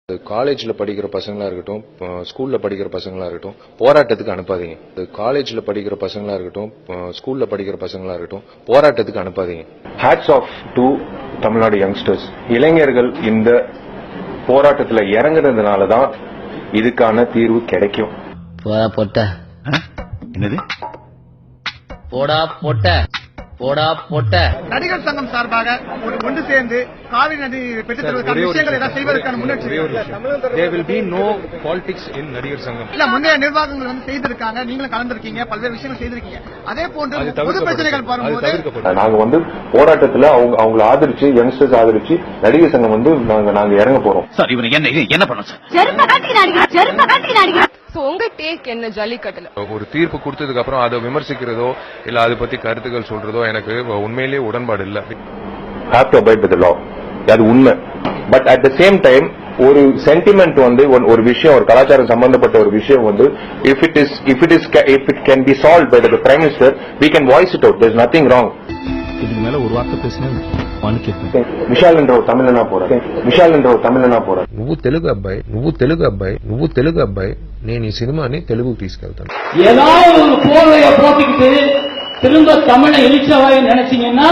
காலேஜ்ல படிக்கிற பசங்களா இருக்கட்டும், ஸ்கூல்ல படிக்கிற பசங்களா இருக்கட்டும், போராட்டத்துக்கு அனுப்பாதீங்க. காலேஜ்ல படிக்கிற பசங்களா இருக்கட்டும், ஸ்கூல்ல படிக்கிற பசங்களா இருக்கட்டும், போராட்டத்துக்கு அனுப்பாதீங்க. Hats off to Tamil Nadu youngsters. இளைஞர்கள் இந்த போராட்டத்தில் இறங்குறதுனால தான் இதுக்கான தீர்வு கிடைக்கும். என்னது போடா போட்ட நடிகர் சங்கம் சார்பாக ஒரு ஒன்று சேர்ந்து காவிரி நதி பெற்றுத் தருவதற்கான விஷயங்களை ஏதாவது செய்வதற்கான முன்னெடுப்பு There will be no politics in நடிகர் சங்கம். இல்ல முந்தைய நிர்வாகங்கள் வந்து செய்திருக்காங்க, நீங்களும் கலந்துருக்கீங்க, பல்வேறு விஷயங்கள் செய்திருக்கீங்க. அதே போன்று பொது பிரச்சனைகள் வரும்போது நாங்க போராட்டத்தில் அவங்களை ஆதரிச்சு, யங்ஸ்டர்ஸ் ஆதரிச்சு நடிகர் சங்கம் நாங்க இறங்க போறோம். சார் இவனுக்கு என்ன பண்ணணும் சார்? உங்க டேக் என்ன ஜல்லிக்கட்டுல? ஒரு தீர்ப்பு கொடுத்ததுக்கு அப்புறம் அதை விமர்சிக்கிறதோ இல்ல அதை பத்தி கருத்துக்கள் சொல்றதோ எனக்கு உண்மையிலேயே உடன்பாடு இல்ல. Have to abide by the law. அது உண்மை. But at the same time ஒரு சென்டிமெண்ட் ஒரு விஷயம், ஒரு கலாச்சாரம் சம்பந்தப்பட்ட ஒரு விஷயம் if it can be solved by the Prime Minister, we can voice it out. There's nothing wrong. இதுக்கு மேல ஒரு வார்த்தை பேசினா விஷால் என்ற ஒரு தமிழனா போறேன். నువ్వు తెలుగు అబ్బాయి నేను ఈ సినిమాని తెలుగు తీసుకెళ్తాను. ஏதாவது ஒரு போதையை போட்டுக்கிட்டு திரும்ப தமிழை இழிச்சவாய் நினைச்சீங்கன்னா